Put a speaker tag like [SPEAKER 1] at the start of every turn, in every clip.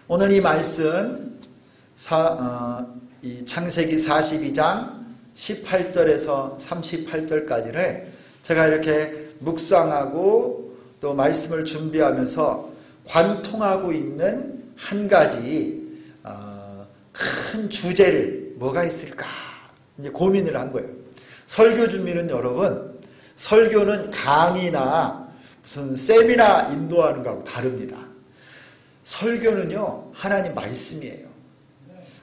[SPEAKER 1] 오늘 이 말씀 이 창세기 42장 18절에서 38절까지를 제가 이렇게 묵상하고 또 말씀을 준비하면서 관통하고 있는 한 가지 큰 주제를 뭐가 있을까 이제 고민을 한 거예요. 설교 준비는 여러분, 설교는 강의나 무슨 세미나 인도하는 거하고 다릅니다. 설교는요, 하나님 말씀이에요.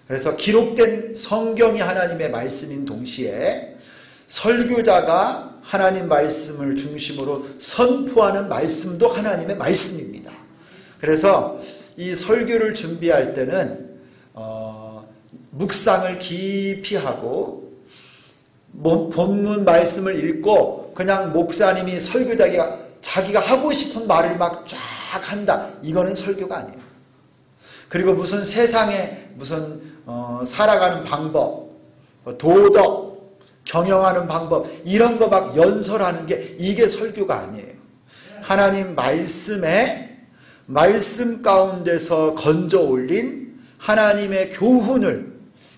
[SPEAKER 1] 그래서 기록된 성경이 하나님의 말씀인 동시에 설교자가 하나님 말씀을 중심으로 선포하는 말씀도 하나님의 말씀입니다. 그래서 이 설교를 준비할 때는 묵상을 깊이 하고 본문 말씀을 읽고 그냥 목사님이 자기가 하고 싶은 말을 막 쫙 한다. 이거는 설교가 아니에요. 그리고 무슨 세상에 무슨 살아가는 방법, 도덕, 경영하는 방법 이런 거 막 연설하는 게 이게 설교가 아니에요. 하나님 말씀 가운데서 건져 올린 하나님의 교훈을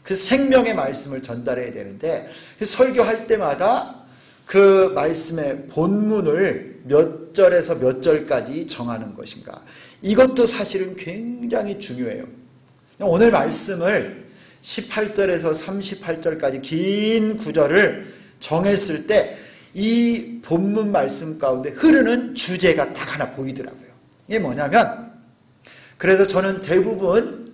[SPEAKER 1] 그 생명의 말씀을 전달해야 되는데 설교할 때마다 그 말씀의 본문을 몇 절에서 몇 절까지 정하는 것인가. 이것도 사실은 굉장히 중요해요. 오늘 말씀을 18절에서 38절까지 긴 구절을 정했을 때 이 본문 말씀 가운데 흐르는 주제가 딱 하나 보이더라고요. 이게 뭐냐면, 그래서 저는 대부분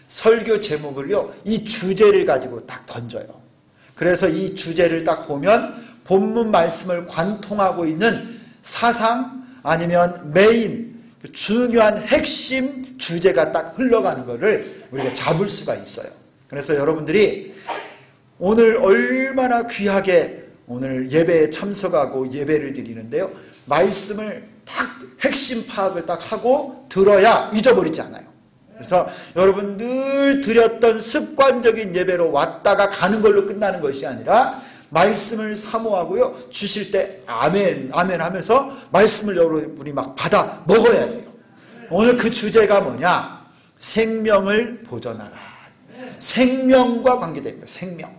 [SPEAKER 1] 설교 제목을요, 이 주제를 가지고 딱 던져요. 그래서 이 주제를 딱 보면 본문 말씀을 관통하고 있는 사상 아니면 메인 중요한 핵심 주제가 딱 흘러가는 것을 우리가 잡을 수가 있어요. 그래서 여러분들이 오늘 얼마나 귀하게 오늘 예배에 참석하고 예배를 드리는데요, 말씀을 딱 핵심 파악을 딱 하고 들어야 잊어버리지 않아요. 그래서 여러분 늘 드렸던 습관적인 예배로 왔다가 가는 걸로 끝나는 것이 아니라 말씀을 사모하고요, 주실 때 아멘 아멘 하면서 말씀을 여러분이 막 받아 먹어야 돼요. 오늘 그 주제가 뭐냐? 생명을 보존하라. 생명과 관계됩니다. 생명.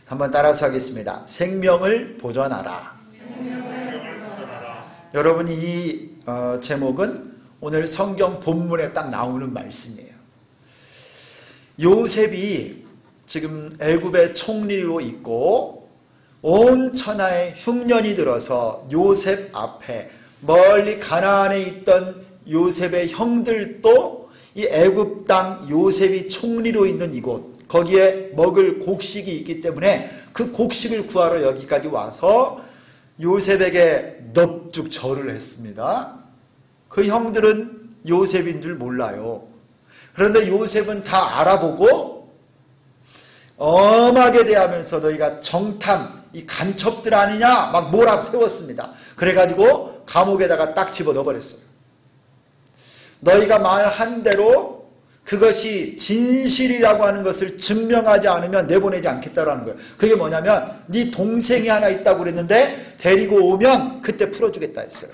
[SPEAKER 1] 한번 따라서 하겠습니다. 생명을 보존하라. 여러분이 이 제목은 오늘 성경 본문에 딱 나오는 말씀이에요. 요셉이 지금 애굽의 총리로 있고 온 천하에 흉년이 들어서 요셉 앞에 멀리 가나안에 있던 요셉의 형들도 이 애굽 땅 요셉이 총리로 있는 이곳, 거기에 먹을 곡식이 있기 때문에 그 곡식을 구하러 여기까지 와서 요셉에게 넙죽 절을 했습니다. 그 형들은 요셉인 줄 몰라요. 그런데 요셉은 다 알아보고 엄하게 대하면서 너희가 정탐, 이 간첩들 아니냐 막 몰아 세웠습니다. 그래가지고 감옥에다가 딱 집어넣어버렸어요. 너희가 말한 대로 그것이 진실이라고 하는 것을 증명하지 않으면 내보내지 않겠다라는 거예요. 그게 뭐냐면 네 동생이 하나 있다고 그랬는데 데리고 오면 그때 풀어주겠다 했어요.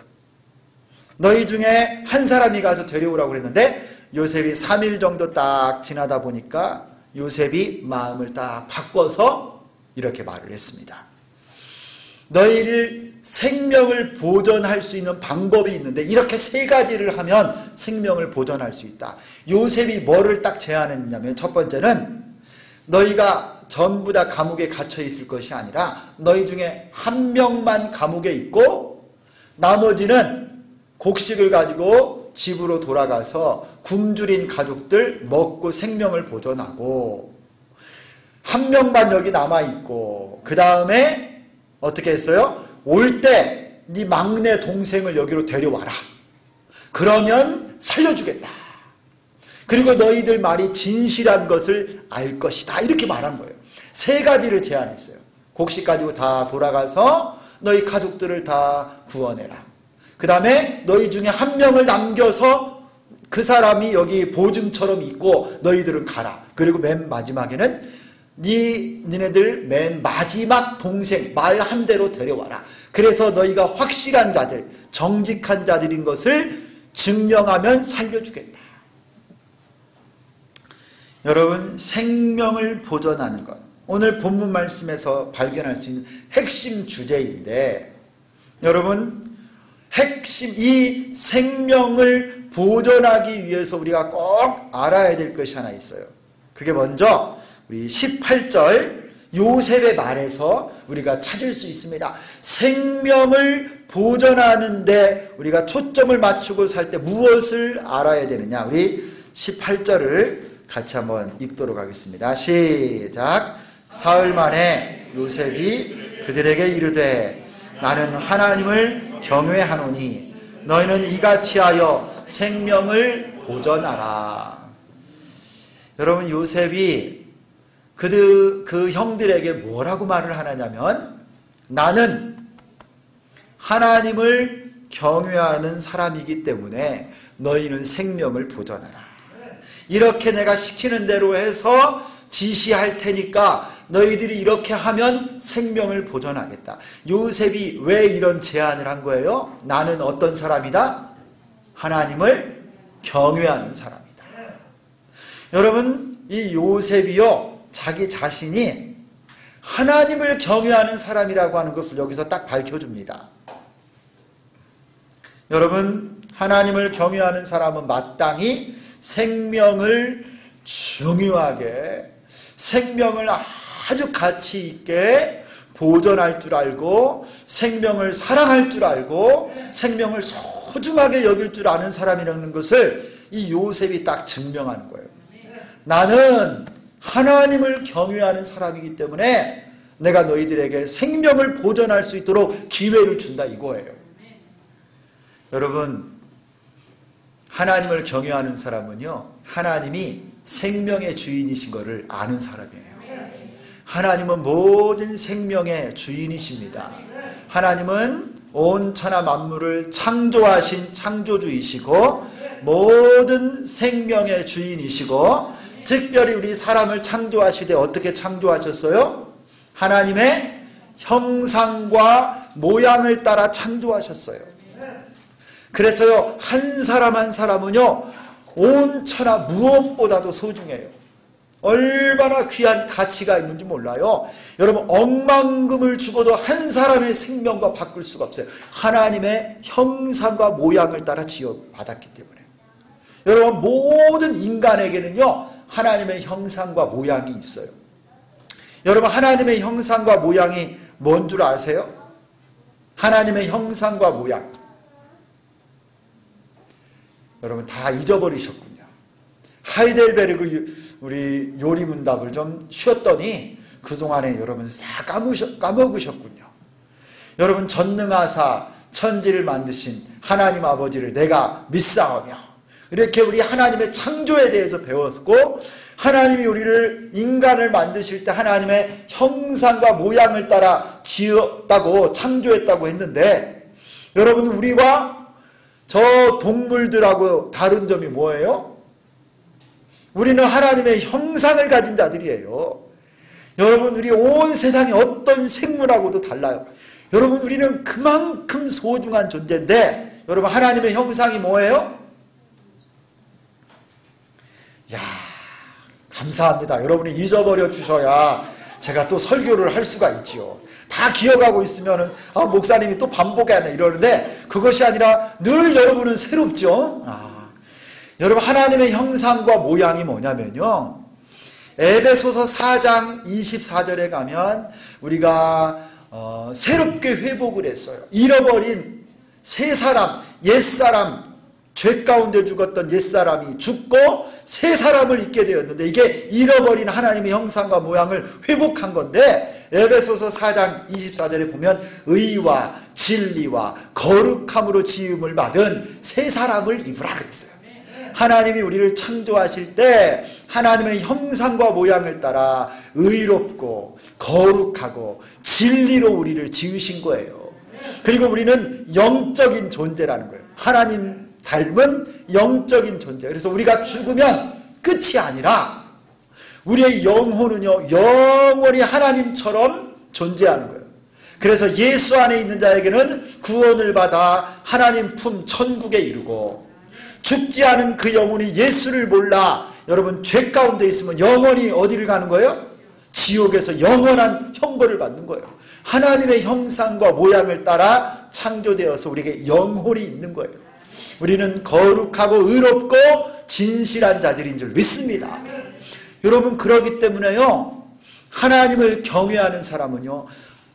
[SPEAKER 1] 너희 중에 한 사람이 가서 데려오라고 그랬는데 요셉이 3일 정도 딱 지나다 보니까 요셉이 마음을 딱 바꿔서 이렇게 말을 했습니다. 너희를 생명을 보존할 수 있는 방법이 있는데 이렇게 세 가지를 하면 생명을 보존할 수 있다. 요셉이 뭐를 딱 제안했냐면 첫 번째는 너희가 전부 다 감옥에 갇혀 있을 것이 아니라 너희 중에 한 명만 감옥에 있고 나머지는 곡식을 가지고 집으로 돌아가서 굶주린 가족들 먹고 생명을 보존하고 한 명만 여기 남아있고 그 다음에 어떻게 했어요? 올 때 네 막내 동생을 여기로 데려와라. 그러면 살려주겠다. 그리고 너희들 말이 진실한 것을 알 것이다. 이렇게 말한 거예요. 세 가지를 제안했어요. 곡식 가지고 다 돌아가서 너희 가족들을 다 구원해라. 그 다음에 너희 중에 한 명을 남겨서 그 사람이 여기 보증처럼 있고 너희들은 가라. 그리고 맨 마지막에는 니네들 맨 마지막 동생 말 한 대로 데려와라. 그래서 너희가 확실한 자들, 정직한 자들인 것을 증명하면 살려주겠다. 여러분, 생명을 보존하는 것, 오늘 본문 말씀에서 발견할 수 있는 핵심 주제인데, 여러분, 이 생명을 보존하기 위해서 우리가 꼭 알아야 될 것이 하나 있어요. 그게 먼저 우리 18절 요셉의 말에서 우리가 찾을 수 있습니다. 생명을 보존하는데 우리가 초점을 맞추고 살 때 무엇을 알아야 되느냐? 우리 18절을 같이 한번 읽도록 하겠습니다. 시작. 사흘 만에 요셉이 그들에게 이르되 나는 하나님을 경외하노니 너희는 이같이 하여 생명을 보존하라. 여러분, 요셉이 그 형들에게 뭐라고 말을 하느냐면, 나는 하나님을 경외하는 사람이기 때문에 너희는 생명을 보존하라. 이렇게 내가 시키는 대로 해서 지시할 테니까 너희들이 이렇게 하면 생명을 보존하겠다. 요셉이 왜 이런 제안을 한 거예요? 나는 어떤 사람이다? 하나님을 경외하는 사람이다. 여러분, 이 요셉이요, 자기 자신이 하나님을 경외하는 사람이라고 하는 것을 여기서 딱 밝혀줍니다. 여러분, 하나님을 경외하는 사람은 마땅히 생명을 중요하게, 생명을 아주 가치 있게 보존할 줄 알고, 생명을 사랑할 줄 알고, 생명을 소중하게 여길 줄 아는 사람이라는 것을 이 요셉이 딱 증명하는 거예요. 나는 하나님을 경외하는 사람이기 때문에 내가 너희들에게 생명을 보존할 수 있도록 기회를 준다, 이거예요. 여러분, 하나님을 경외하는 사람은요, 하나님이 생명의 주인이신 것을 아는 사람이에요. 하나님은 모든 생명의 주인이십니다. 하나님은 온 천하 만물을 창조하신 창조주이시고 모든 생명의 주인이시고, 특별히 우리 사람을 창조하시되 어떻게 창조하셨어요? 하나님의 형상과 모양을 따라 창조하셨어요. 그래서요, 한 사람 한 사람은요, 온 천하 무엇보다도 소중해요. 얼마나 귀한 가치가 있는지 몰라요. 여러분, 억만금을 주고도 한 사람의 생명과 바꿀 수가 없어요. 하나님의 형상과 모양을 따라 지어받았기 때문에. 여러분, 모든 인간에게는요, 하나님의 형상과 모양이 있어요. 여러분, 하나님의 형상과 모양이 뭔 줄 아세요? 하나님의 형상과 모양, 여러분 다 잊어버리셨군요. 하이델베르그 우리 요리문답을 좀 쉬었더니 그동안에 여러분 싹 까먹으셨군요. 여러분, 전능하사 천지를 만드신 하나님 아버지를 내가 믿사오며, 이렇게 우리 하나님의 창조에 대해서 배웠고, 하나님이 우리를, 인간을 만드실 때 하나님의 형상과 모양을 따라 지었다고, 창조했다고 했는데, 여러분, 우리와 저 동물들하고 다른 점이 뭐예요? 우리는 하나님의 형상을 가진 자들이에요. 여러분, 우리 온 세상의 어떤 생물하고도 달라요. 여러분, 우리는 그만큼 소중한 존재인데, 여러분, 하나님의 형상이 뭐예요? 야, 감사합니다. 여러분이 잊어버려 주셔야 제가 또 설교를 할 수가 있지요. 다 기억하고 있으면은 목사님이 또 반복하네 이러는데, 그것이 아니라 늘 여러분은 새롭죠. 여러분, 하나님의 형상과 모양이 뭐냐면요, 에베소서 4장 24절에 가면 우리가 새롭게 회복을 했어요. 잃어버린 새 사람, 옛사람, 죄 가운데 죽었던 옛사람이 죽고 새 사람을 입게 되었는데, 이게 잃어버린 하나님의 형상과 모양을 회복한 건데, 에베소서 4장 24절에 보면 의와 진리와 거룩함으로 지음을 받은 새 사람을 입으라 그랬어요. 하나님이 우리를 창조하실 때 하나님의 형상과 모양을 따라 의롭고 거룩하고 진리로 우리를 지으신 거예요. 그리고 우리는 영적인 존재라는 거예요. 하나님 닮은 영적인 존재. 그래서 우리가 죽으면 끝이 아니라 우리의 영혼은요, 영원히 하나님처럼 존재하는 거예요. 그래서 예수 안에 있는 자에게는 구원을 받아 하나님 품 천국에 이르고, 죽지 않은 그 영혼이 예수를 몰라 여러분 죄 가운데 있으면 영원히 어디를 가는 거예요? 지옥에서 영원한 형벌을 받는 거예요. 하나님의 형상과 모양을 따라 창조되어서 우리에게 영혼이 있는 거예요. 우리는 거룩하고 의롭고 진실한 자들인 줄 믿습니다. 여러분 그러기 때문에요, 하나님을 경외하는 사람은요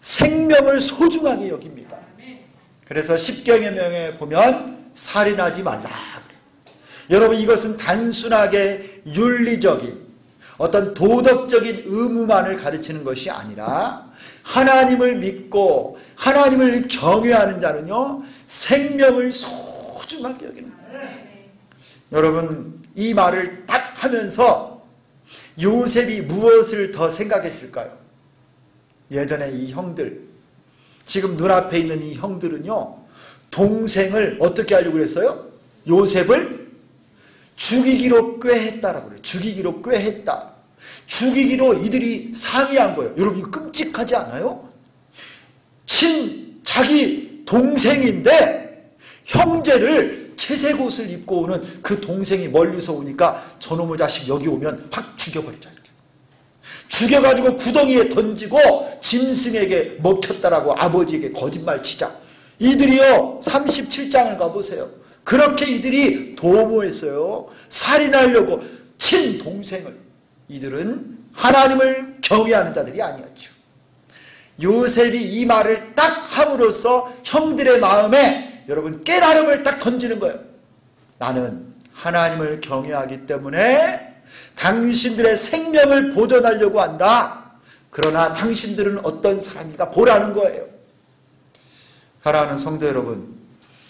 [SPEAKER 1] 생명을 소중하게 여깁니다. 그래서 십계명에 보면 살인하지 말라 그래요. 여러분 이것은 단순하게 윤리적인 어떤 도덕적인 의무만을 가르치는 것이 아니라 하나님을 믿고 하나님을 경외하는 자는요 생명을 소중하게 여기는 거예요. 여러분 이 말을 딱 하면서 요셉이 무엇을 더 생각했을까요? 예전에 이 형들, 지금 눈앞에 있는 이 형들은요 동생을 어떻게 하려고 그랬어요? 요셉을 죽이기로 꾀했다라고 그래요. 죽이기로 꾀했다. 죽이기로 이들이 상의한 거예요. 여러분 이거 끔찍하지 않아요? 자기 동생인데 형제를 채색 옷을 입고 오는 그 동생이 멀리서 오니까 저놈의 자식 여기 오면 확 죽여버리자 이렇게. 죽여가지고 구덩이에 던지고 짐승에게 먹혔다라고 아버지에게 거짓말 치자. 이들이요 37장을 가보세요. 그렇게 이들이 도모했어요. 살인하려고 친동생을. 이들은 하나님을 경외하는 자들이 아니었죠. 요셉이 이 말을 딱 함으로써 형들의 마음에 여러분 깨달음을 딱 던지는 거예요. 나는 하나님을 경외하기 때문에 당신들의 생명을 보존하려고 한다. 그러나 당신들은 어떤 사람인가 보라는 거예요. 사랑하는 성도 여러분,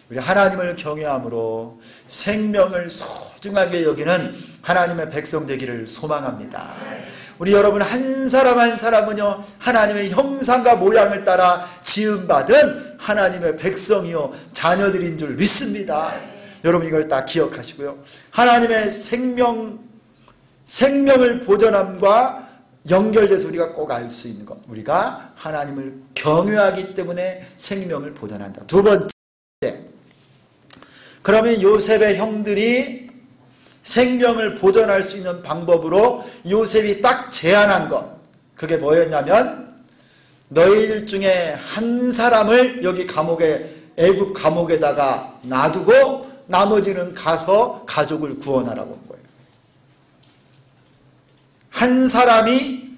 [SPEAKER 1] 우리 하나님을 경외함으로 생명을 소중하게 여기는 하나님의 백성 되기를 소망합니다. 우리 여러분 한 사람 한 사람은요 하나님의 형상과 모양을 따라 지음받은 하나님의 백성이요 자녀들인 줄 믿습니다. 여러분 이걸 다 기억하시고요. 하나님의 생명을 보존함과 연결돼서 우리가 꼭 알 수 있는 것, 우리가 하나님을 경외하기 때문에 생명을 보존한다. 두 번째, 그러면 요셉의 형들이 생명을 보존할 수 있는 방법으로 요셉이 딱 제안한 것, 그게 뭐였냐면 너희들 중에 한 사람을 여기 감옥에, 애굽 감옥에다가 놔두고 나머지는 가서 가족을 구원하라고 한 거예요. 한 사람이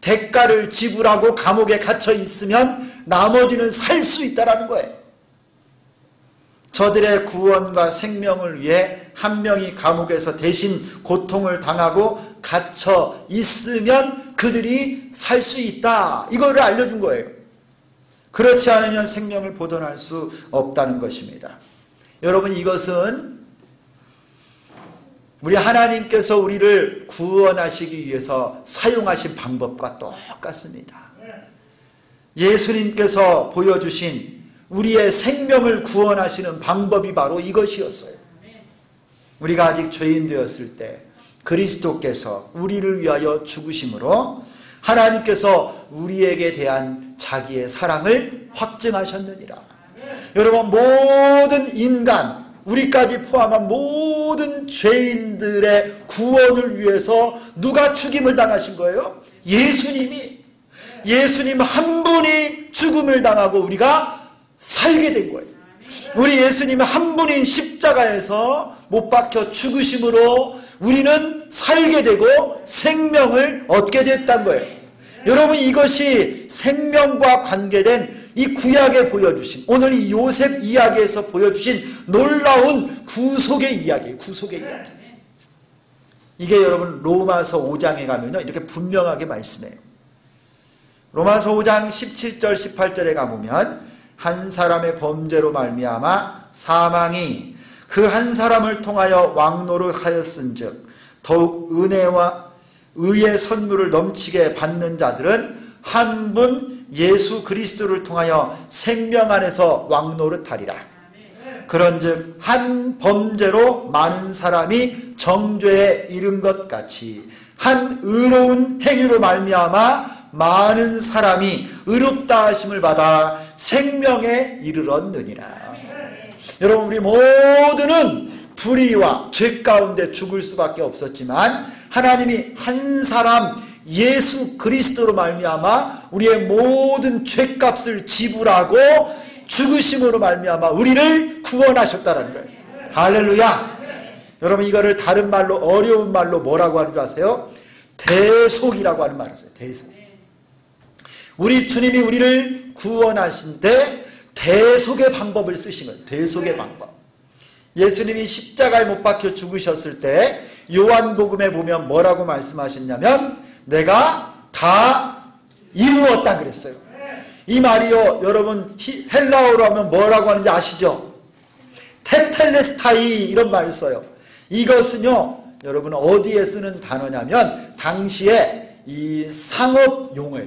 [SPEAKER 1] 대가를 지불하고 감옥에 갇혀 있으면 나머지는 살 수 있다라는 거예요. 저들의 구원과 생명을 위해 한 명이 감옥에서 대신 고통을 당하고 갇혀 있으면 그들이 살 수 있다. 이거를 알려준 거예요. 그렇지 않으면 생명을 보존할 수 없다는 것입니다. 여러분 이것은 우리 하나님께서 우리를 구원하시기 위해서 사용하신 방법과 똑같습니다. 예수님께서 보여주신 우리의 생명을 구원하시는 방법이 바로 이것이었어요. 우리가 아직 죄인 되었을 때 그리스도께서 우리를 위하여 죽으심으로 하나님께서 우리에게 대한 자기의 사랑을 확증하셨느니라. 여러분 모든 인간, 우리까지 포함한 모든 죄인들의 구원을 위해서 누가 죽임을 당하신 거예요? 예수님 한 분이 죽음을 당하고 우리가 살게 된 거예요. 우리 예수님 한 분이 십자가에서 못 박혀 죽으심으로 우리는 살게 되고 생명을 얻게 됐다는 거예요. 여러분 이것이 생명과 관계된 이 구약에 보여주신, 오늘 이 요셉 이야기에서 보여주신 놀라운 구속의 이야기예요. 구속의 이야기. 이게 여러분 로마서 5장에 가면요 이렇게 분명하게 말씀해요. 로마서 5장 17절 18절에 가보면 한 사람의 범죄로 말미암아 사망이 그 한 사람을 통하여 왕노를 하였은즉 더욱 은혜와 의의 선물을 넘치게 받는 자들은 한 분 예수 그리스도를 통하여 생명 안에서 왕노릇하리라. 그런즉 한 범죄로 많은 사람이 정죄에 이른 것 같이 한 의로운 행위로 말미암아 많은 사람이 의롭다 하심을 받아 생명에 이르렀느니라. 여러분 우리 모두는 불의와 죄 가운데 죽을 수밖에 없었지만 하나님이 한 사람 예수 그리스도로 말미암아 우리의 모든 죄값을 지불하고 죽으심으로 말미암아 우리를 구원하셨다는 거예요. 할렐루야. 여러분 이거를 다른 말로 어려운 말로 뭐라고 하는 줄 아세요? 대속이라고 하는 말을 써요. 대속. 우리 주님이 우리를 구원하신데 대속의 방법을 쓰신 거예요. 대속의 방법. 예수님이 십자가에 못 박혀 죽으셨을 때 요한복음에 보면 뭐라고 말씀하셨냐면 내가 다 이루었다 그랬어요. 이 말이요 여러분 헬라어로 하면 뭐라고 하는지 아시죠? 테텔레스타이 이런 말을 써요. 이것은요 여러분 어디에 쓰는 단어냐면 당시에 이 상업용어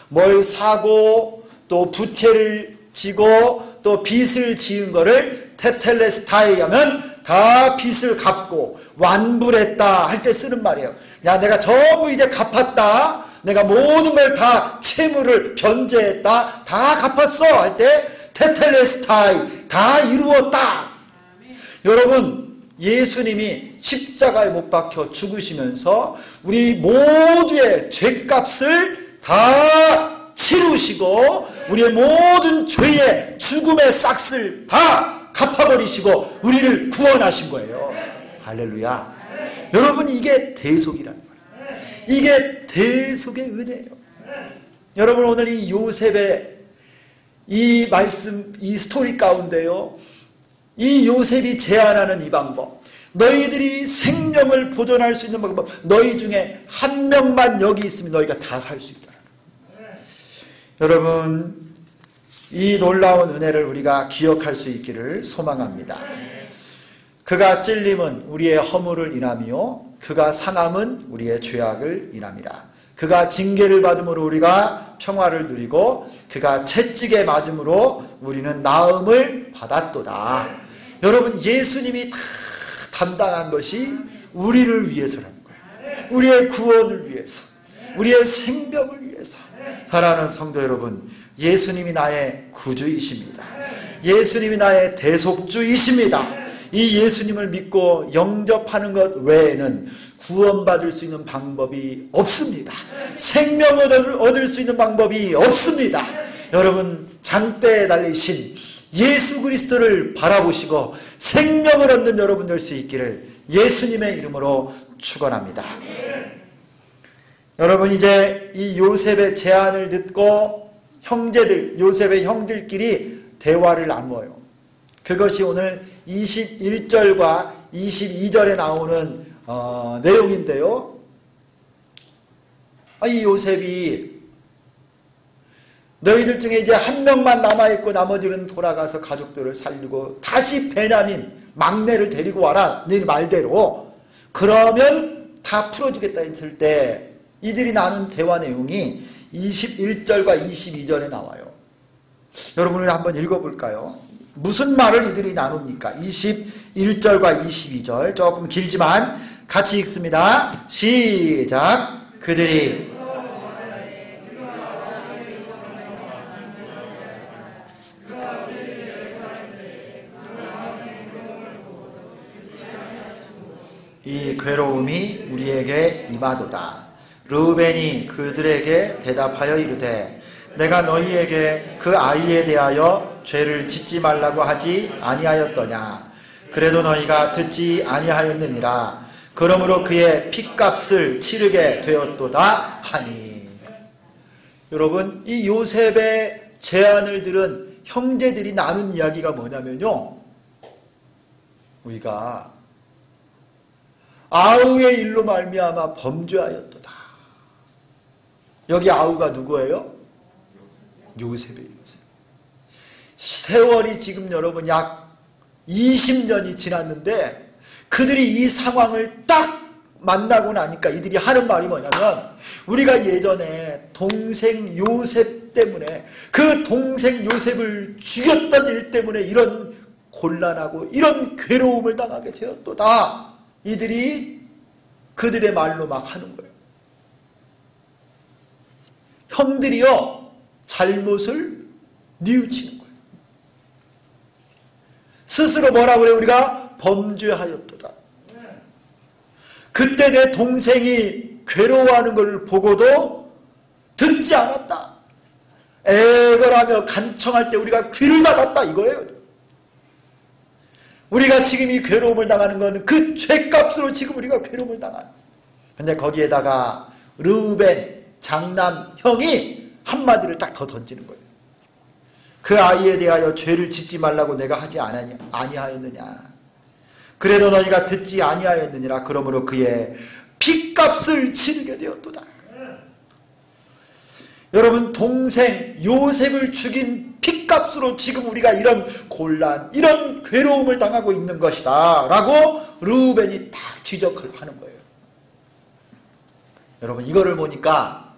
[SPEAKER 1] 뭘 사고 또 부채를 지고 또 빚을 지은 거를 테텔레스타이 하면 다 빚을 갚고 완불했다 할 때 쓰는 말이에요. 야 내가 전부 이제 갚았다, 내가 모든 걸 다 채무를 변제했다, 다 갚았어 할 때 테텔레스타이 다 이루었다. 여러분 예수님이 십자가에 못 박혀 죽으시면서 우리 모두의 죄값을 다 치루시고 우리의 모든 죄의 죽음의 싹을 다 갚아버리시고 우리를 구원하신 거예요. 할렐루야. 여러분 이게 대속이라는 거예요. 이게 대속의 은혜예요. 여러분 오늘 이 요셉의 이 말씀 이 스토리 가운데요 이 요셉이 제안하는 이 방법, 너희들이 생명을 보존할 수 있는 방법, 너희 중에 한 명만 여기 있으면 너희가 다 살 수 있다. 여러분 이 놀라운 은혜를 우리가 기억할 수 있기를 소망합니다. 그가 찔림은 우리의 허물을 인하며 그가 상함은 우리의 죄악을 인함이라. 그가 징계를 받음으로 우리가 평화를 누리고 그가 채찍에 맞음으로 우리는 나음을 받았도다. 여러분 예수님이 다 담당한 것이 우리를 위해서라는 거예요. 우리의 구원을 위해서, 우리의 생명을 위해서. 사랑하는 성도 여러분, 예수님이 나의 구주이십니다. 예수님이 나의 대속주이십니다. 이 예수님을 믿고 영접하는 것 외에는 구원받을 수 있는 방법이 없습니다. 생명을 얻을 수 있는 방법이 없습니다. 여러분 장대에 달리신 예수 그리스도를 바라보시고 생명을 얻는 여러분 될 수 있기를 예수님의 이름으로 축원합니다. 여러분 이제 이 요셉의 제안을 듣고 요셉의 형들끼리 대화를 나누어요. 그것이 오늘 21절과 22절에 나오는 내용인데요. 이 요셉이 너희들 중에 이제 한 명만 남아있고 나머지는 돌아가서 가족들을 살리고 다시 베냐민 막내를 데리고 와라 네 말대로 그러면 다 풀어주겠다 했을 때 이들이 나눈 대화 내용이 21절과 22절에 나와요. 여러분을 한번 읽어볼까요? 무슨 말을 이들이 나눕니까? 21절과 22절 조금 길지만 같이 읽습니다. 시작. 그들이 이 괴로움이 우리에게 임하도다. 르우벤이 그들에게 대답하여 이르되 내가 너희에게 그 아이에 대하여 죄를 짓지 말라고 하지 아니하였더냐. 그래도 너희가 듣지 아니하였느니라. 그러므로 그의 핏값을 치르게 되었도다 하니. 여러분 이 요셉의 제안을 들은 형제들이 나눈 이야기가 뭐냐면요, 우리가 아우의 일로 말미암아 범죄하였도다. 여기 아우가 누구예요? 요셉이에요. 요셉. 세월이 지금 여러분 약 20년이 지났는데 그들이 이 상황을 딱 만나고 나니까 이들이 하는 말이 뭐냐면, 우리가 예전에 동생 요셉 때문에, 그 동생 요셉을 죽였던 일 때문에 이런 곤란하고 이런 괴로움을 당하게 되었도다. 이들이 그들의 말로 막 하는 거예요. 형들이요 잘못을 뉘우치는 거예요. 스스로 뭐라고 그래요? 우리가 범죄하였도다. 그때 내 동생이 괴로워하는 걸 보고도 듣지 않았다. 애걸하며 간청할 때 우리가 귀를 닫았다 이거예요. 우리가 지금 이 괴로움을 당하는 건 그 죄값으로 지금 우리가 괴로움을 당하는. 근데 거기에다가 르우벤 장남 형이 한마디를 딱 더 던지는 거예요. 그 아이에 대하여 죄를 짓지 말라고 내가 하지 아니하였느냐. 그래도 너희가 듣지 아니하였느니라. 그러므로 그의 핏값을 치르게 되었도다. 여러분, 동생 요셉을 죽인 핏값으로 지금 우리가 이런 곤란, 이런 괴로움을 당하고 있는 것이다 라고 르우벤이 딱 지적을 하는 거예요. 여러분, 이거를 보니까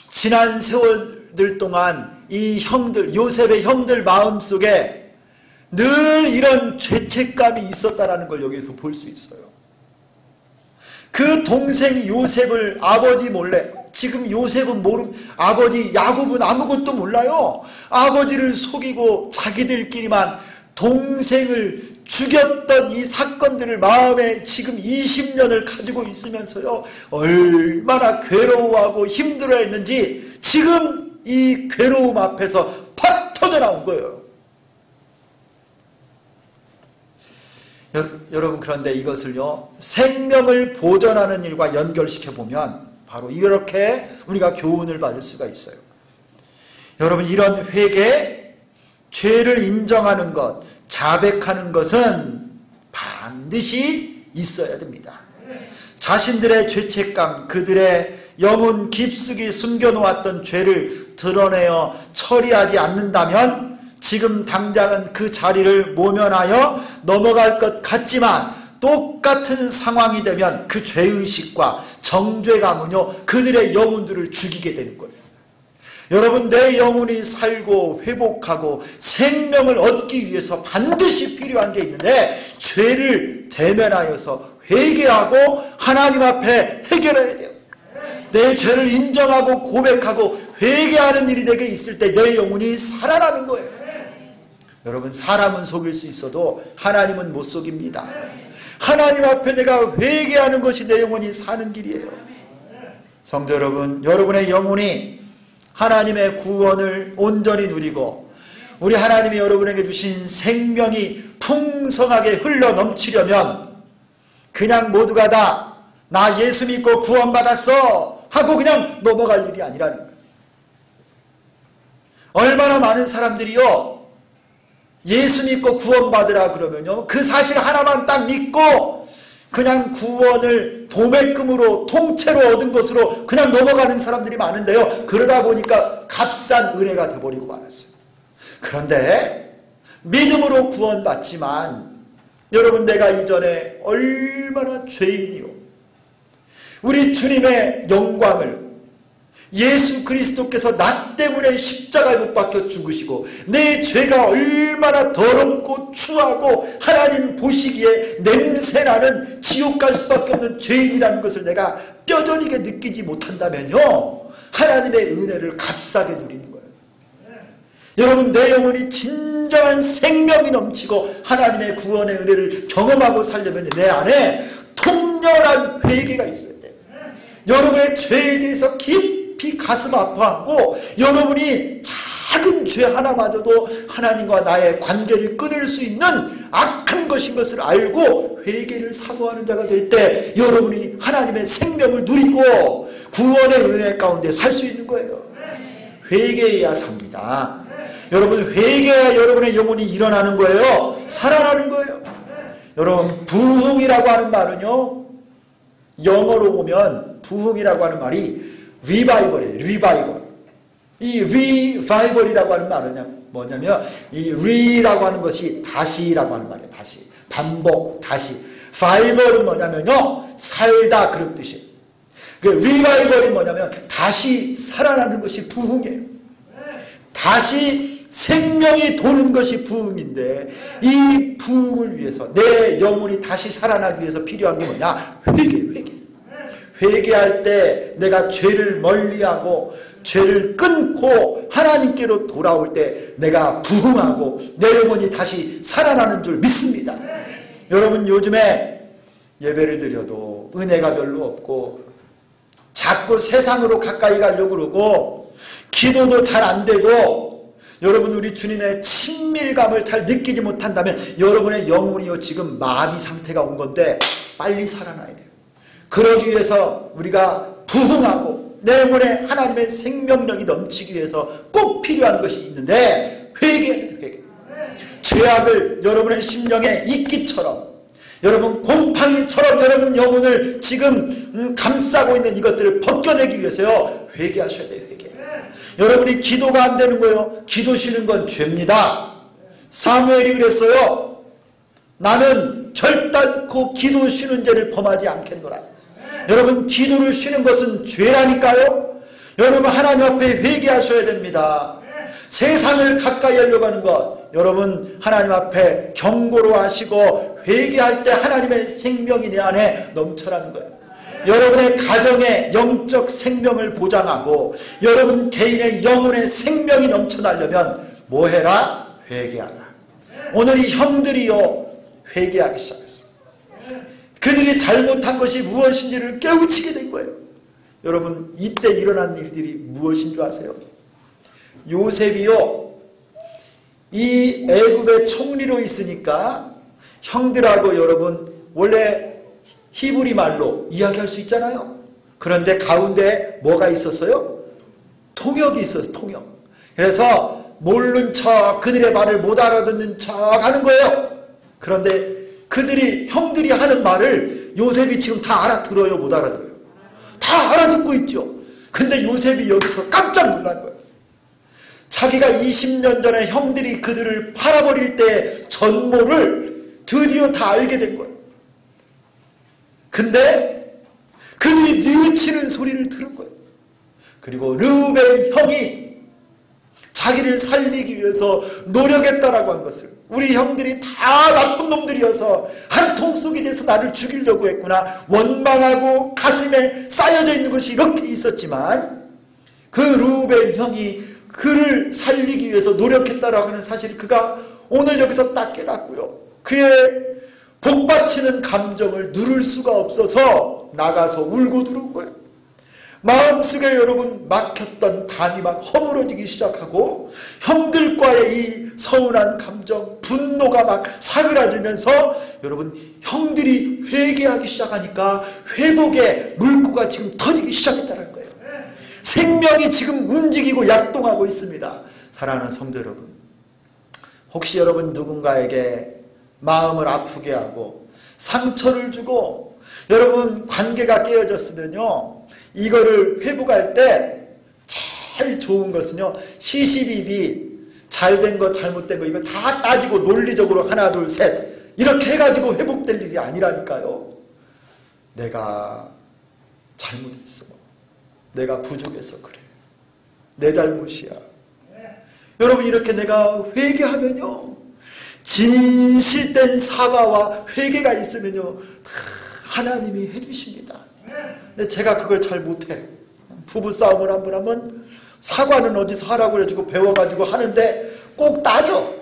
[SPEAKER 1] 지난 세월들 동안 이 형들, 요셉의 형들 마음속에 늘 이런 죄책감이 있었다라는 걸 여기서 볼 수 있어요. 그 동생 요셉을 아버지 몰래, 지금 요셉은 아버지 야곱은 아무것도 몰라요. 아버지를 속이고 자기들끼리만 동생을 죽였던 이 사건들을 마음에 지금 20년을 가지고 있으면서요, 얼마나 괴로워하고 힘들어했는지 지금 이 괴로움 앞에서 팍 터져 나온 거예요. 여러분, 그런데 이것을요, 생명을 보존하는 일과 연결시켜 보면 바로 이렇게 우리가 교훈을 받을 수가 있어요. 여러분, 이런 회개, 죄를 인정하는 것, 자백하는 것은 반드시 있어야 됩니다. 자신들의 죄책감, 그들의 영혼 깊숙이 숨겨놓았던 죄를 드러내어 처리하지 않는다면 지금 당장은 그 자리를 모면하여 넘어갈 것 같지만 똑같은 상황이 되면 그 죄의식과 정죄감은요, 그들의 영혼들을 죽이게 되는 거예요. 여러분, 내 영혼이 살고 회복하고 생명을 얻기 위해서 반드시 필요한 게 있는데, 죄를 대면하여서 회개하고 하나님 앞에 해결해야 돼요. 내 죄를 인정하고 고백하고 회개하는 일이 내게 있을 때 내 영혼이 살아나는 거예요. 여러분, 사람은 속일 수 있어도 하나님은 못 속입니다. 하나님 앞에 내가 회개하는 것이 내 영혼이 사는 길이에요. 성도 여러분, 여러분의 영혼이 하나님의 구원을 온전히 누리고 우리 하나님이 여러분에게 주신 생명이 풍성하게 흘러 넘치려면 그냥 모두가 다 나 예수 믿고 구원받았어 하고 그냥 넘어갈 일이 아니라는 거예요. 얼마나 많은 사람들이요, 예수 믿고 구원받으라 그러면요, 그 사실 하나만 딱 믿고 그냥 구원을 도매금으로 통째로 얻은 것으로 그냥 넘어가는 사람들이 많은데요, 그러다 보니까 값싼 은혜가 돼버리고 말았어요. 그런데 믿음으로 구원받지만 여러분, 내가 이전에 얼마나 죄인이요, 우리 주님의 영광을, 예수 그리스도께서 나 때문에 십자가에 못 박혀 죽으시고 내 죄가 얼마나 더럽고 추하고 하나님 보시기에 냄새나는 지옥 갈 수밖에 없는 죄인이라는 것을 내가 뼈저리게 느끼지 못한다면요, 하나님의 은혜를 값싸게 누리는 거예요. 여러분, 내 영혼이 진정한 생명이 넘치고 하나님의 구원의 은혜를 경험하고 살려면 내 안에 통렬한 회개가 있어야 돼요. 여러분의 죄에 대해서 깊이 가슴 아파하고 여러분이 작은 죄 하나마저도 하나님과 나의 관계를 끊을 수 있는 악한 것인 것을 알고 회개를 사모하는 자가 될 때 여러분이 하나님의 생명을 누리고 구원의 은혜 가운데 살 수 있는 거예요. 회개해야 삽니다. 여러분, 회개해야 여러분의 영혼이 일어나는 거예요. 살아나는 거예요. 여러분, 부흥이라고 하는 말은요, 영어로 보면 부흥이라고 하는 말이 리바이벌이에요. 리바이벌. 이 리바이벌이라고 하는 말은 뭐냐면 이 리라고 하는 것이 다시라고 하는 말이에요. 다시. 반복, 다시. 바이벌은 뭐냐면요, 살다 그런 뜻이에요. 그 리바이벌이 뭐냐면 다시 살아나는 것이 부흥이에요. 다시 생명이 도는 것이 부흥인데 이 부흥을 위해서 내 영혼이 다시 살아나기 위해서 필요한 게 뭐냐? 회개. 회개할 때 내가 죄를 멀리하고 죄를 끊고 하나님께로 돌아올 때 내가 부흥하고 내 영혼이 다시 살아나는 줄 믿습니다. 여러분 요즘에 예배를 드려도 은혜가 별로 없고 자꾸 세상으로 가까이 가려고 그러고 기도도 잘 안 되고 여러분 우리 주님의 친밀감을 잘 느끼지 못한다면 여러분의 영혼이요 지금 마비 상태가 온 건데 빨리 살아나야 돼요. 그러기 위해서 우리가 부흥하고 내 영혼에 하나님의 생명력이 넘치기 위해서 꼭 필요한 것이 있는데 회개. 죄악을 여러분의 심령에 이끼처럼 여러분 곰팡이처럼 여러분 영혼을 지금 감싸고 있는 이것들을 벗겨내기 위해서요 회개하셔야 돼요. 회개. 여러분이 기도가 안 되는 거예요. 기도 쉬는 건 죄입니다. 사무엘이 그랬어요. 나는 결단코 기도 쉬는 죄를 범하지 않겠노라. 여러분 기도를 쉬는 것은 죄라니까요. 여러분 하나님 앞에 회개하셔야 됩니다. 세상을 가까이 하려고 하는 것 여러분 하나님 앞에 경고로 하시고 회개할 때 하나님의 생명이 내 안에 넘쳐나는 거예요. 여러분의 가정의 영적 생명을 보장하고 여러분 개인의 영혼의 생명이 넘쳐나려면 뭐 해라? 회개하라. 오늘 이 형들이요 회개하기 시작했어요. 그들이 잘못한 것이 무엇인지를 깨우치게 된 거예요. 여러분 이때 일어난 일들이 무엇인 줄 아세요? 요셉이요 이 애굽의 총리로 있으니까 형들하고 여러분 원래 히브리 말로 이야기할 수 있잖아요. 그런데 가운데 뭐가 있었어요? 통역이 있었어요. 통역. 그래서 모르는 척 그들의 말을 못 알아듣는 척 하는 거예요. 그런데 그들이 형들이 하는 말을 요셉이 지금 다 알아들어요? 못 알아들어요? 다 알아듣고 있죠. 근데 요셉이 여기서 깜짝 놀란 거예요. 자기가 20년 전에 형들이 그들을 팔아버릴 때 전모를 드디어 다 알게 된 거예요. 근데 그들이 뉘우치는 소리를 들은 거예요. 그리고 르우벨 형이 자기를 살리기 위해서 노력했다라고 한 것을 우리 형들이 다 나쁜 놈들이어서 한 통 속이 돼서 나를 죽이려고 했구나 원망하고 가슴에 쌓여져 있는 것이 이렇게 있었지만 그 르우벨 형이 그를 살리기 위해서 노력했다라고 하는 사실을 그가 오늘 여기서 딱 깨닫고요. 그의 복받치는 감정을 누를 수가 없어서 나가서 울고 들어온 거예요. 마음속에 여러분 막혔던 담이 막 허물어지기 시작하고 형들과의 이 서운한 감정, 분노가 막 사그라지면서 여러분 형들이 회개하기 시작하니까 회복의 물꼬가 지금 터지기 시작했다는 거예요. 생명이 지금 움직이고 약동하고 있습니다. 사랑하는 성도 여러분, 혹시 여러분 누군가에게 마음을 아프게 하고 상처를 주고 여러분 관계가 깨어졌으면요 이거를 회복할 때 제일 좋은 것은요 시시비비 잘된 거 잘못된 거 이거 다 따지고 논리적으로 하나 둘 셋 이렇게 해가지고 회복될 일이 아니라니까요. 내가 잘못했어. 내가 부족해서 그래. 내 잘못이야. 여러분 이렇게 내가 회개하면요 진실된 사과와 회개가 있으면요 다 하나님이 해주십니다. 근데 제가 그걸 잘 못해. 부부싸움을 한번 하면 사과는 어디서 하라고 해가지고 배워가지고 하는데 꼭 따져.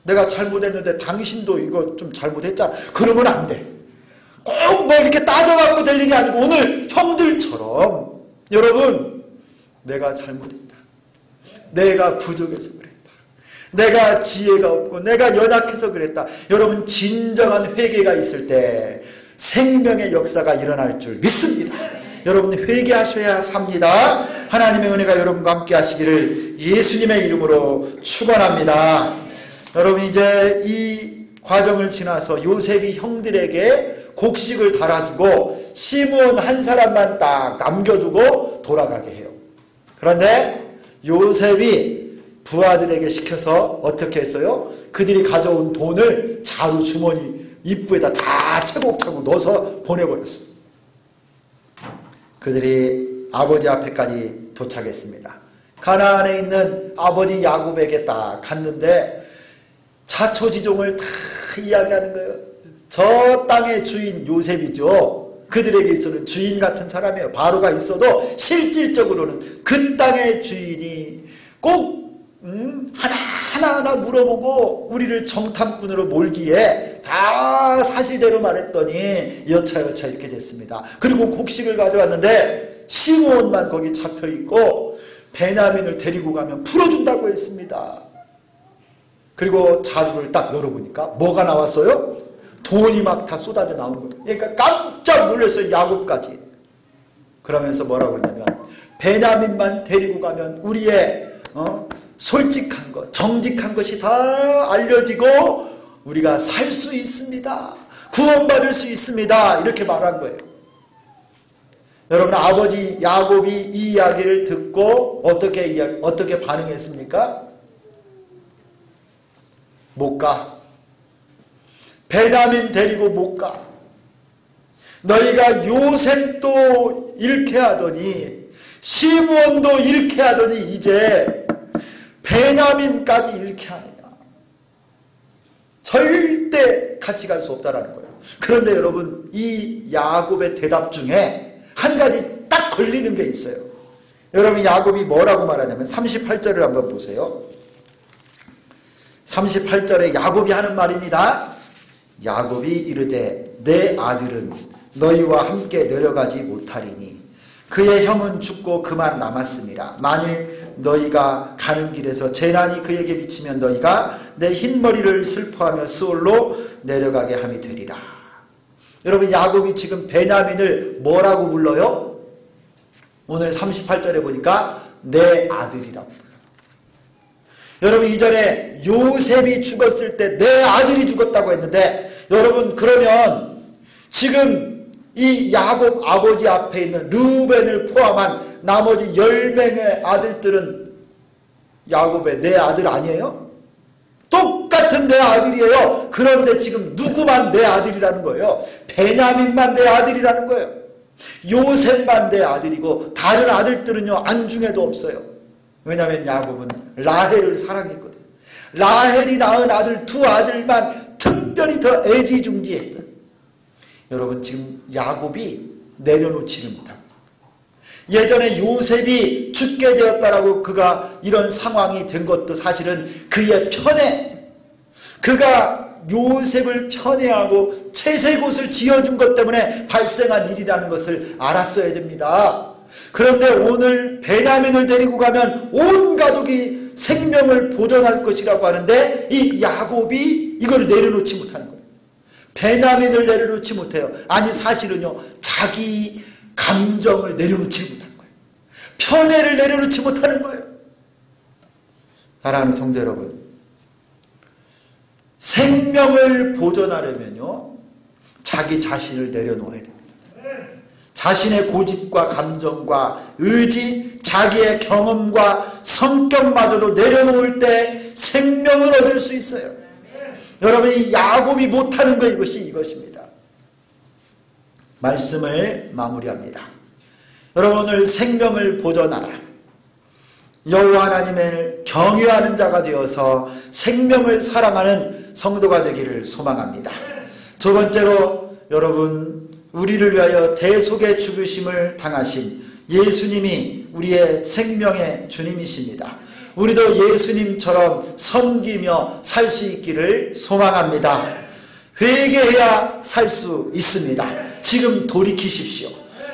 [SPEAKER 1] 내가 잘못했는데 당신도 이거 좀 잘못했잖아. 그러면 안 돼. 꼭 뭐 이렇게 따져갖고 될 일이 아니고 오늘 형들처럼 여러분 내가 잘못했다. 내가 부족해서 그랬다. 내가 지혜가 없고 내가 연약해서 그랬다. 여러분 진정한 회개가 있을 때 생명의 역사가 일어날 줄 믿습니다. 여러분 회개하셔야 삽니다. 하나님의 은혜가 여러분과 함께 하시기를 예수님의 이름으로 축원합니다. 여러분 이제 이 과정을 지나서 요셉이 형들에게 곡식을 달아주고 시므온 한 사람만 딱 남겨두고 돌아가게 해요. 그런데 요셉이 부하들에게 시켜서 어떻게 했어요? 그들이 가져온 돈을 자루 주머니 입구에다 다 차곡차곡 넣어서 보내버렸어요. 그들이 아버지 앞에까지 도착했습니다. 가나안에 있는 아버지 야곱에게 딱 갔는데 자초지종을 다 이야기하는 거예요. 저 땅의 주인 요셉이죠. 그들에게 있어서는 주인 같은 사람이에요. 바로가 있어도 실질적으로는 그 땅의 주인이 꼭 하나하나 물어보고 우리를 정탐꾼으로 몰기에 다 사실대로 말했더니 여차여차 이렇게 됐습니다. 그리고 곡식을 가져왔는데 시므온만 거기 잡혀있고 베냐민을 데리고 가면 풀어준다고 했습니다. 그리고 자루를 딱 열어보니까 뭐가 나왔어요? 돈이 막 다 쏟아져 나오는 거예요. 그러니까 깜짝 놀랐어요. 야곱까지. 그러면서 뭐라고 했냐면 베냐민만 데리고 가면 우리의 솔직한 것, 정직한 것이 다 알려지고 우리가 살 수 있습니다. 구원받을 수 있습니다. 이렇게 말한 거예요. 여러분, 아버지 야곱이 이 이야기를 듣고 어떻게 반응했습니까? 못 가. 베냐민 데리고 못 가. 너희가 요셉도 잃게 하더니 시므온도 잃게 하더니 이제 베냐민까지 잃게 하느냐. 절대 같이 갈 수 없다라는 거예요. 그런데 여러분, 이 야곱의 대답 중에 한 가지 딱 걸리는 게 있어요. 여러분, 야곱이 뭐라고 말하냐면 38절을 한번 보세요. 38절에 야곱이 하는 말입니다. 야곱이 이르되 내 아들은 너희와 함께 내려가지 못하리니 그의 형은 죽고 그만 남았음이라. 만일 너희가 가는 길에서 재난이 그에게 미치면 너희가 내 흰머리를 슬퍼하며 스올로 내려가게 함이 되리라. 여러분, 야곱이 지금 베냐민을 뭐라고 불러요? 오늘 38절에 보니까 내 아들이라고 불러요. 여러분, 이전에 요셉이 죽었을 때 내 아들이 죽었다고 했는데, 여러분, 그러면 지금 이 야곱 아버지 앞에 있는 르우벤을 포함한 나머지 10명의 아들들은 야곱의 내 아들 아니에요? 똑같은 내 아들이에요. 그런데 지금 누구만 내 아들이라는 거예요? 베냐민만 내 아들이라는 거예요. 요셉만 내 아들이고 다른 아들들은요, 안중에도 없어요. 왜냐하면 야곱은 라헬을 사랑했거든. 라헬이 낳은 아들 두 아들만 특별히 더 애지중지했던. 여러분, 지금 야곱이 내려놓지를 못합니다. 예전에 요셉이 죽게 되었다라고 그가 이런 상황이 된 것도 사실은 그의 편애, 그가 요셉을 편애하고 채색옷을 지어준 것 때문에 발생한 일이라는 것을 알았어야 됩니다. 그런데 오늘 베냐민을 데리고 가면 온 가족이 생명을 보존할 것이라고 하는데 이 야곱이 이걸 내려놓지 못하는 거예요. 베냐민을 내려놓지 못해요. 아니, 사실은요, 자기 감정을 내려놓지 못하는 거예요. 편애를 내려놓지 못하는 거예요. 사랑하는 성도 여러분, 생명을 보존하려면요, 자기 자신을 내려놓아야 됩니다. 자신의 고집과 감정과 의지, 자기의 경험과 성격마저도 내려놓을 때 생명을 얻을 수 있어요. 여러분이 야곱이 못하는 거 이것입니다. 말씀을 마무리합니다. 여러분, 오늘 생명을 보존하라. 여호와 하나님을 경외하는 자가 되어서 생명을 사랑하는 성도가 되기를 소망합니다. 두 번째로, 여러분, 우리를 위하여 대속의 죽으심을 당하신 예수님이 우리의 생명의 주님이십니다. 우리도 예수님처럼 섬기며 살 수 있기를 소망합니다. 회개해야 살 수 있습니다. 지금 돌이키십시오.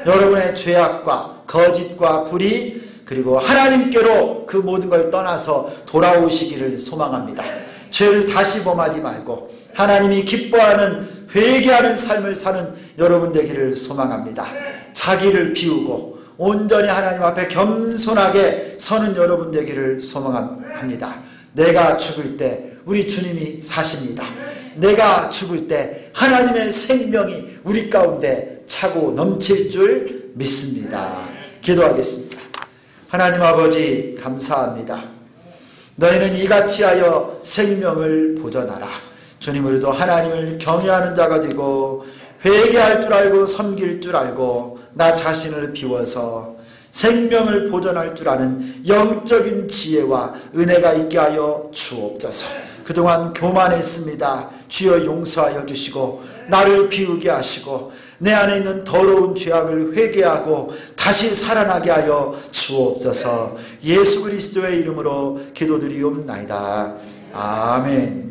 [SPEAKER 1] 여러분의 죄악과 거짓과 불의, 그리고 하나님께로 그 모든 걸 떠나서 돌아오시기를 소망합니다. 죄를 다시 범하지 말고 하나님이 기뻐하는 회개하는 삶을 사는 여러분 되기를 소망합니다. 자기를 비우고 온전히 하나님 앞에 겸손하게 서는 여러분 되기를 소망합니다. 내가 죽을 때 우리 주님이 사십니다. 내가 죽을 때 하나님의 생명이 우리 가운데 차고 넘칠 줄 믿습니다. 기도하겠습니다. 하나님 아버지, 감사합니다. 너희는 이같이 하여 생명을 보존하라. 주님, 우리도 하나님을 경외하는 자가 되고 회개할 줄 알고 섬길 줄 알고 나 자신을 비워서 생명을 보존할 줄 아는 영적인 지혜와 은혜가 있게 하여 주옵소서. 그동안 교만했습니다. 주여 용서하여 주시고 나를 비우게 하시고 내 안에 있는 더러운 죄악을 회개하고 다시 살아나게 하여 주옵소서. 예수 그리스도의 이름으로 기도드리옵나이다. 아멘.